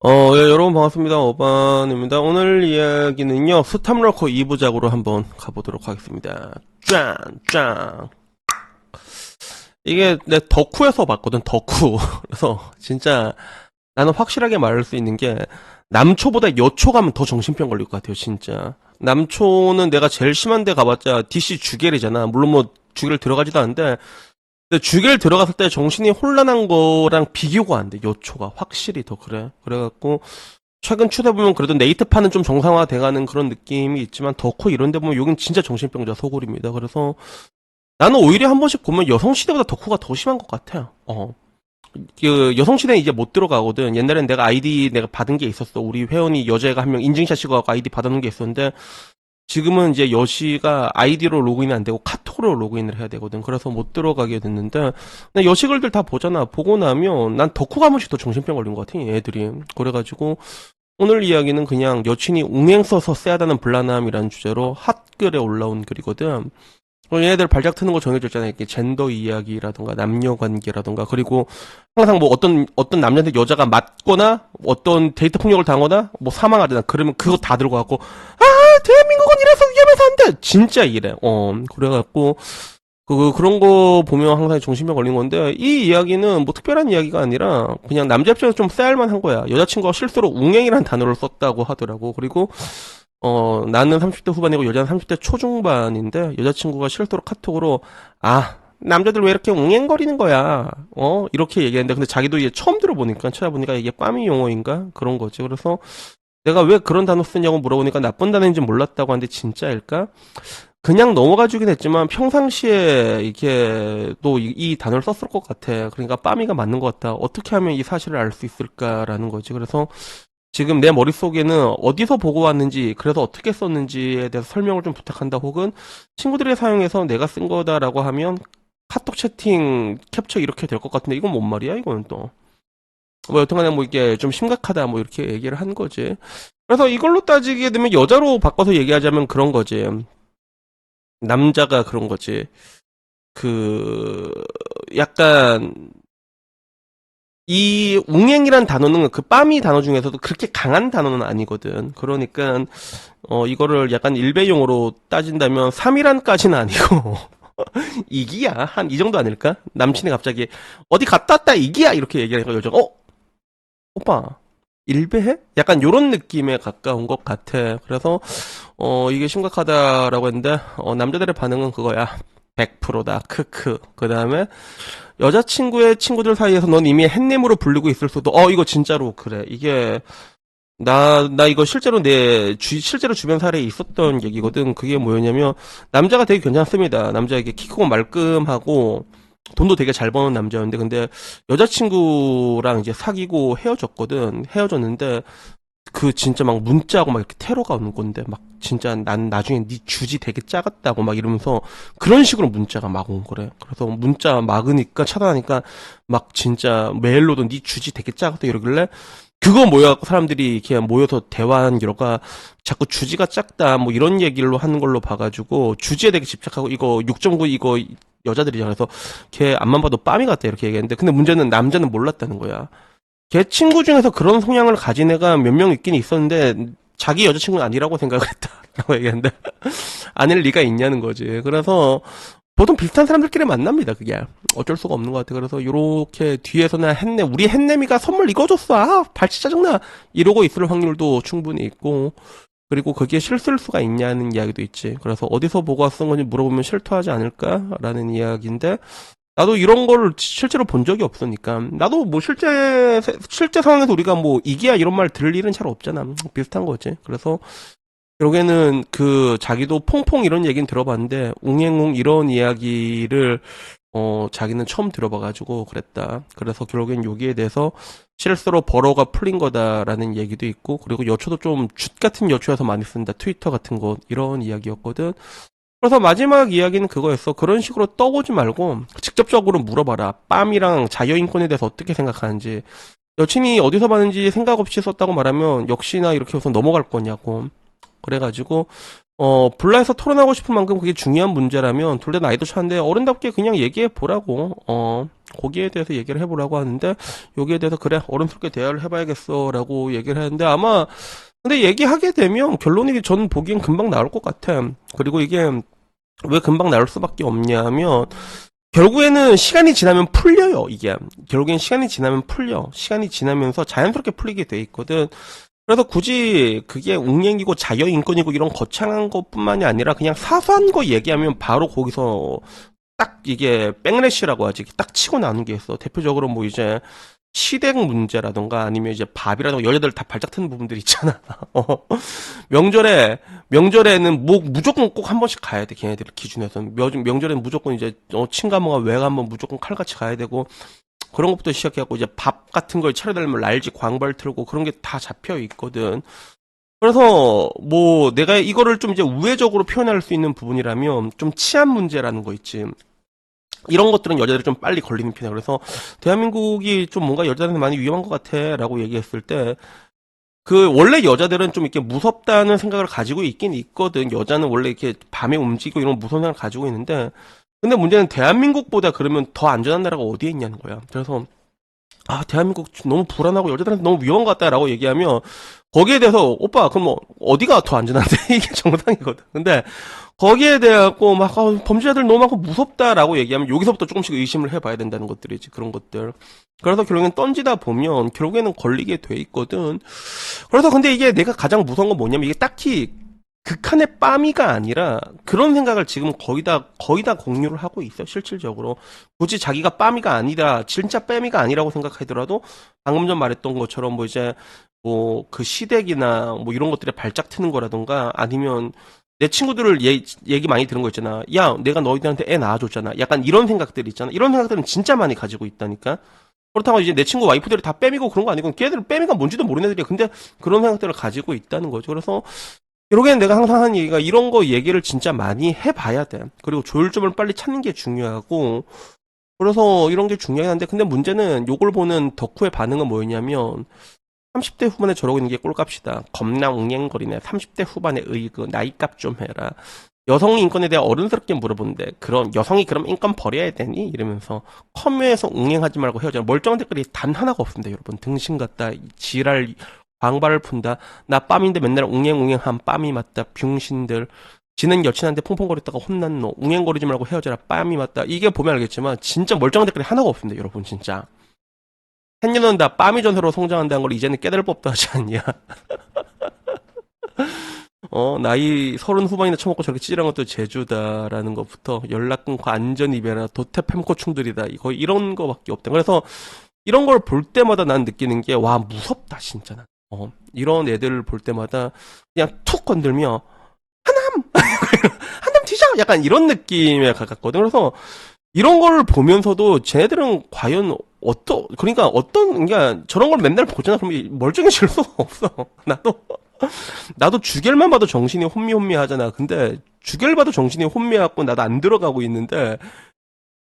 예, 여러분 반갑습니다. 어반입니다. 오늘 이야기는요, 스탑러커 2부작으로 한번 가보도록 하겠습니다. 짠! 짠! 이게 내 덕후에서 봤거든, 덕후. 그래서 진짜 나는 확실하게 말할 수 있는 게 남초보다 여초 가면 더 정신병 걸릴 것 같아요, 진짜. 남초는 내가 제일 심한 데 가봤자 DC 주겔이잖아. 물론 뭐 주겔 들어가지도 않는데 근데 주겔 들어갔을 때 정신이 혼란한 거랑 비교가 안 돼. 요초가 확실히 더 그래. 그래갖고 최근 추세 보면 그래도 네이트파는 좀 정상화 돼가는 그런 느낌이 있지만 덕후 이런 데 보면 여긴 진짜 정신병자 소굴입니다. 그래서 나는 오히려 한 번씩 보면 여성시대보다 덕후가 더 심한 것 같아요. 그 여성시대는 이제 못 들어가거든. 옛날엔 내가 아이디 내가 받은 게 있었어. 우리 회원이 여자애가 한 명 인증샷 찍어갖고 아이디 받아놓은 게 있었는데 지금은 이제 여시가 아이디로 로그인이 안 되고 카톡으로 로그인을 해야 되거든. 그래서 못 들어가게 됐는데, 근데 여시글들 다 보잖아. 보고 나면 난 덕후 가문씩 더 정신병 걸린 것 같아, 애들이. 그래가지고 오늘 이야기는 그냥 여친이 웅행 써서 쎄하다는 불안함이라는 주제로 핫글에 올라온 글이거든. 얘네들 발작 트는 거 정해져 있잖아요. 이렇게 젠더 이야기라던가 남녀 관계라던가 그리고 항상 뭐 어떤 남자한테 여자가 맞거나 어떤 데이트 폭력을 당하거나 뭐 사망하거나 그러면 그거 다 들고 갖고 대한민국은 이래서 위험해서 안 돼! 진짜 이래. 그래갖고, 그런 거 보면 항상 정신병 걸린 건데, 이 이야기는 뭐 특별한 이야기가 아니라, 그냥 남자 입장에서 좀 쎄할만 한 거야. 여자친구가 실수로 웅행이라는 단어를 썼다고 하더라고. 그리고, 나는 30대 후반이고 여자는 30대 초중반인데, 여자친구가 실수로 카톡으로, 남자들 왜 이렇게 웅행거리는 거야? 이렇게 얘기했는데, 근데 자기도 이제 처음 들어보니까, 찾아보니까 이게 빠미 용어인가? 그런 거지. 그래서, 내가 왜 그런 단어 쓰냐고 물어보니까 나쁜 단어인지 몰랐다고 하는데 진짜일까? 그냥 넘어가 주긴 했지만 평상시에 이렇게 또 이 단어를 썼을 것 같아. 그러니까 빠미가 맞는 것 같다. 어떻게 하면 이 사실을 알 수 있을까라는 거지. 그래서 지금 내 머릿속에는 어디서 보고 왔는지, 그래서 어떻게 썼는지에 대해서 설명을 좀 부탁한다. 혹은 친구들이 사용해서 내가 쓴 거다라고 하면 카톡 채팅 캡처 이렇게 될 것 같은데 이건 뭔 말이야? 이거는 또. 뭐 여튼간에 뭐 이게 좀 심각하다 뭐 이렇게 얘기를 한 거지. 그래서 이걸로 따지게 되면 여자로 바꿔서 얘기하자면 그런 거지. 남자가 그런 거지. 그 약간 이 웅행이란 단어는 그 빠미 단어 중에서도 그렇게 강한 단어는 아니거든. 그러니까 이거를 약간 일배용어로 따진다면 3이란까지는 아니고 이기야 한 이 정도 아닐까? 남친이 갑자기 어디 갔다 왔다 이기야 이렇게 얘기하니까 여자가 오빠 일배해? 약간 요런 느낌에 가까운 것 같아. 그래서 이게 심각하다라고 했는데 남자들의 반응은 그거야. 100%다. 크크. 그 다음에 여자친구의 친구들 사이에서 넌 이미 햇님으로 불리고 있을 수도. 이거 진짜로 그래. 이게 나 이거 실제로 실제로 주변 사례에 있었던 얘기거든. 그게 뭐였냐면 남자가 되게 괜찮습니다. 남자에게 키 크고 말끔하고 돈도 되게 잘 버는 남자였는데 근데 여자친구랑 이제 사귀고 헤어졌는데 그 진짜 막 문자하고 막 이렇게 테러가 오는 건데 막 진짜 난 나중에 네 주지 되게 작았다고 막 이러면서 그런 식으로 문자가 막 온 거래. 그래서 문자 막으니까 차단하니까 막 진짜 메일로도 네 주지 되게 작았다 이러길래 그거 모여갖고 사람들이 이렇게 모여서 대화한 결과 자꾸 주지가 작다 뭐 이런 얘기를 하는 걸로 봐가지고 주지에 되게 집착하고 이거 6.9 이거 여자들이잖아. 그래서 걔 앞만 봐도 빠미 같다 이렇게 얘기했는데 근데 문제는 남자는 몰랐다는 거야. 걔 친구 중에서 그런 성향을 가진 애가 몇 명 있긴 있었는데 자기 여자친구는 아니라고 생각을 했다라고 얘기했는데 아닐 리가 있냐는 거지. 그래서 보통 비슷한 사람들끼리 만납니다. 그게 어쩔 수가 없는 것 같아. 그래서 요렇게 뒤에서는 우리 햇내미가 선물 이거 줬어. 발치 짜증나 이러고 있을 확률도 충분히 있고 그리고 그게 실수일 수가 있냐는 이야기도 있지. 그래서 어디서 보고 쓴 건지 물어보면 실토하지 않을까라는 이야기인데 나도 이런 걸 실제로 본 적이 없으니까 나도 뭐 실제 상황에서 우리가 뭐 이기야 이런 말 들을 일은 잘 없잖아. 비슷한 거지. 그래서 결국에는 그 자기도 퐁퐁 이런 얘기는 들어봤는데 웅행웅 이런 이야기를 자기는 처음 들어봐가지고 그랬다. 그래서 결국엔 여기에 대해서 실수로 벌어가 풀린 거다라는 얘기도 있고 그리고 여초도 좀 죗 같은 여초여서 많이 쓴다. 트위터 같은 거 이런 이야기였거든. 그래서 마지막 이야기는 그거였어. 그런 식으로 떠보지 말고 직접적으로 물어봐라. 빰이랑 자유인권에 대해서 어떻게 생각하는지. 여친이 어디서 봤는지 생각 없이 썼다고 말하면 역시나 이렇게 해서 넘어갈 거냐고. 그래가지고 불러서 토론하고 싶은 만큼 그게 중요한 문제라면 둘 다 나이도 차는데 어른답게 그냥 얘기해 보라고. 거기에 대해서 얘기를 해보라고 하는데 여기에 대해서 그래 어른스럽게 대화를 해봐야겠어라고 얘기를 하는데 아마 근데 얘기하게 되면 결론이 전 보기엔 금방 나올 것 같아. 그리고 이게 왜 금방 나올 수밖에 없냐면 결국에는 시간이 지나면 풀려요, 이게. 결국엔 시간이 지나면 풀려. 시간이 지나면서 자연스럽게 풀리게 돼 있거든. 그래서 굳이 그게 웅행이고 자유인권이고 이런 거창한 것뿐만이 아니라 그냥 사소한 거 얘기하면 바로 거기서 딱 이게 백래시라고 하지. 딱 치고 나오는 게 있어. 대표적으로 뭐 이제 시댁 문제라던가 아니면 이제 밥이라던가 여자들 다 발작 트는 부분들 있잖아. 명절에는 뭐 무조건 꼭 한 번씩 가야 돼. 걔네들 기준에서는. 명절에는 무조건 이제 친가모가 외가 한번 무조건 칼같이 가야 되고 그런 것부터 시작해갖고 이제 밥 같은 걸 차려달라면 랄지 광발 틀고 그런 게 다 잡혀 있거든. 그래서 뭐 내가 이거를 좀 이제 우회적으로 표현할 수 있는 부분이라면 좀 치안 문제라는 거 있지. 이런 것들은 여자들이 좀 빨리 걸리는 편이야. 그래서 대한민국이 좀 뭔가 여자들한테 많이 위험한 것 같아라고 얘기했을 때 그 원래 여자들은 좀 이렇게 무섭다는 생각을 가지고 있긴 있거든. 여자는 원래 이렇게 밤에 움직이고 이런 무서운 생각을 가지고 있는데 근데 문제는 대한민국보다 그러면 더 안전한 나라가 어디에 있냐는 거야. 그래서 대한민국 너무 불안하고 여자들한테 너무 위험한 것 같다라고 얘기하면 거기에 대해서 오빠 그럼 뭐 어디가 더 안전한데 이게 정상이거든. 근데 거기에 대하고 막 범죄자들 너무 많고 무섭다라고 얘기하면 여기서부터 조금씩 의심을 해봐야 된다는 것들이지 그런 것들. 그래서 결국엔 던지다 보면 결국에는 걸리게 돼 있거든. 그래서 근데 이게 내가 가장 무서운 건 뭐냐면 이게 딱히 극한의 빠미가 아니라 그런 생각을 지금 거의 다 공유를 하고 있어 실질적으로. 굳이 자기가 빠미가 아니라 진짜 빠미가 아니라고 생각하더라도 방금 전 말했던 것처럼 뭐 이제 뭐 그 시댁이나 뭐 이런 것들에 발작 트는 거라던가 아니면 내 친구들을 얘기 많이 들은 거 있잖아. 야, 내가 너희들한테 애 낳아줬잖아. 약간 이런 생각들 있잖아. 이런 생각들은 진짜 많이 가지고 있다니까. 그렇다고 이제 내 친구 와이프들이 다 빼미고 그런 거 아니고 걔들은 빼미가 뭔지도 모르는 애들이야. 근데 그런 생각들을 가지고 있다는 거죠. 그래서 결국엔 내가 항상 하는 얘기가 이런 거 얘기를 진짜 많이 해봐야 돼. 그리고 조율점을 빨리 찾는 게 중요하고 그래서 이런 게 중요하긴 한데 근데 문제는 요걸 보는 덕후의 반응은 뭐였냐면 30대 후반에 저러고 있는 게 꼴값이다. 겁나 웅행거리네. 30대 후반의 의그 나이값 좀 해라. 여성 인권에 대해 어른스럽게 물어보는데 그런 여성이 그럼 인권 버려야 되니? 이러면서 컴뮤에서 웅행하지 말고 헤어져. 멀쩡한 댓글이 단 하나가 없습니다. 여러분 등신 같다. 지랄 광발을 푼다. 나 빰인데 맨날 웅행웅행한 빰이 맞다. 병신들. 지는 여친한테 퐁퐁거렸다가 혼난 놈. 웅행거리지 말고 헤어져라. 빰이 맞다. 이게 보면 알겠지만 진짜 멀쩡한 댓글이 하나가 없습니다. 여러분 진짜. 생년은 다 빰이 전세로 성장한다는 걸 이제는 깨달을 법도 하지 않냐. 나이 30 후반이나 처먹고 저렇게 찌질한 것도 제주다라는 것부터 연락 끊고 안전 이별이나 도태 팸코 충돌이다. 거의 이런 거밖에 없다. 그래서 이런 걸 볼 때마다 난 느끼는 게 와 무섭다 진짜 난. 이런 애들을 볼 때마다 그냥 툭 건들며 한남 한남 뒤져 약간 이런 느낌에 가깝거든. 그래서 이런 걸 보면서도 쟤네들은 과연 그러니까 저런 걸 맨날 보잖아. 그러면 멀쩡해질 수가 없어. 나도 주결만 봐도 정신이 혼미혼미 하잖아. 근데 주결 봐도 정신이 혼미하고 나도 안 들어가고 있는데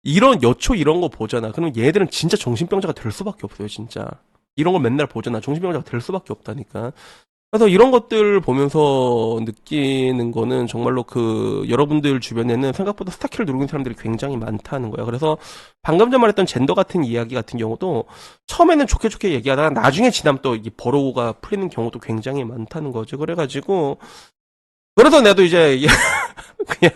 이런 여초 이런 거 보잖아. 그러면 얘들은 진짜 정신병자가 될 수밖에 없어요, 진짜. 이런 걸 맨날 보잖아. 정신병자가 될 수밖에 없다니까. 그래서 이런 것들 보면서 느끼는 거는 정말로 여러분들 주변에는 생각보다 스타키를 누르는 사람들이 굉장히 많다는 거야. 그래서 방금 전 말했던 젠더 같은 이야기 같은 경우도 처음에는 좋게 좋게 얘기하다가 나중에 지나면 또 이게 버로우가 풀리는 경우도 굉장히 많다는 거죠. 그래가지고, 그래서 나도 이제, 그냥,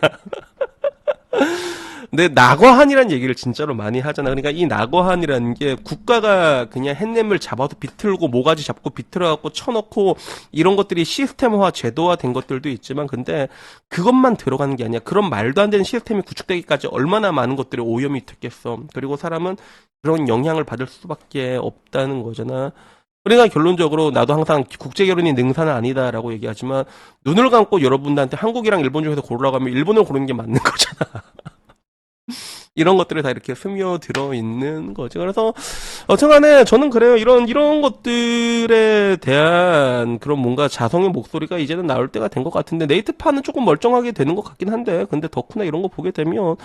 근데 낙어한이라는 얘기를 진짜로 많이 하잖아. 그러니까 이 낙어한이라는 게 국가가 그냥 햇냄을 잡아서 비틀고 모가지 잡고 비틀어갖고 쳐놓고 이런 것들이 시스템화 제도화 된 것들도 있지만 근데 그것만 들어가는 게 아니야. 그런 말도 안 되는 시스템이 구축되기까지 얼마나 많은 것들이 오염이 됐겠어. 그리고 사람은 그런 영향을 받을 수밖에 없다는 거잖아. 그러니까 결론적으로 나도 항상 국제결혼이 능사는 아니다라고 얘기하지만 눈을 감고 여러분들한테 한국이랑 일본 중에서 고르라고 하면 일본을 고르는 게 맞는 거잖아. 이런 것들이 다 이렇게 스며들어 있는 거죠. 그래서 어쨌간에 저는 그래요. 이런 것들에 대한 그런 뭔가 자성의 목소리가 이제는 나올 때가 된 것 같은데, 네이트파는 조금 멀쩡하게 되는 것 같긴 한데, 근데 덕후나 이런 거 보게 되면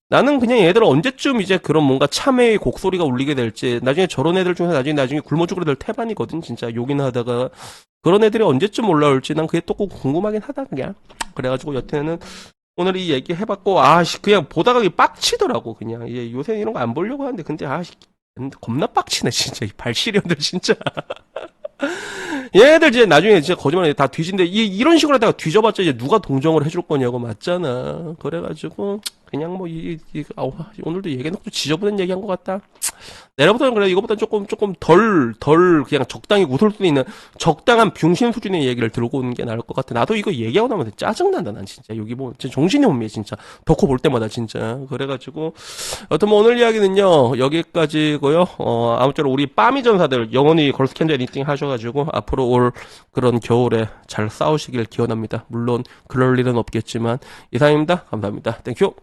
나는 그냥 얘들 언제쯤 이제 그런 뭔가 참회의 곡소리가 울리게 될지, 나중에 저런 애들 중에서 나중에 굶어 죽을 애들 태반이거든. 진짜 욕이나 하다가 그런 애들이 언제쯤 올라올지 난 그게 또 꼭 궁금하긴 하다 그냥. 그래가지고 여태는 오늘 이 얘기 해봤고, 그냥 보다가 빡치더라고, 그냥. 요새 이런 거 안 보려고 하는데, 근데, 겁나 빡치네, 진짜. 이 발시련들, 진짜. 얘네들 이제 나중에 진짜 거짓말에 다 뒤진데, 이런 식으로 하다가 뒤져봤자 이제 누가 동정을 해줄 거냐고, 맞잖아. 그래가지고, 그냥 뭐, 오늘도 얘기해놓고 지저분한 얘기 한 것 같다. 내일부터는 그래, 이거보다 조금 그냥 적당히 웃을 수 있는 적당한 병신 수준의 얘기를 들고 오는 게 나을 것 같아. 나도 이거 얘기하고 나면 짜증난다, 난 진짜. 여기 뭐, 진짜 정신이 혼미해, 진짜. 덕후 볼 때마다, 진짜. 그래가지고, 여튼 뭐 오늘 이야기는요, 여기까지고요 아무쪼록 우리 빠미 전사들, 영원히 걸스캔들 리팅 하셔가지고, 앞으로 올 그런 겨울에 잘 싸우시길 기원합니다. 물론, 그럴 일은 없겠지만, 이상입니다. 감사합니다. 땡큐!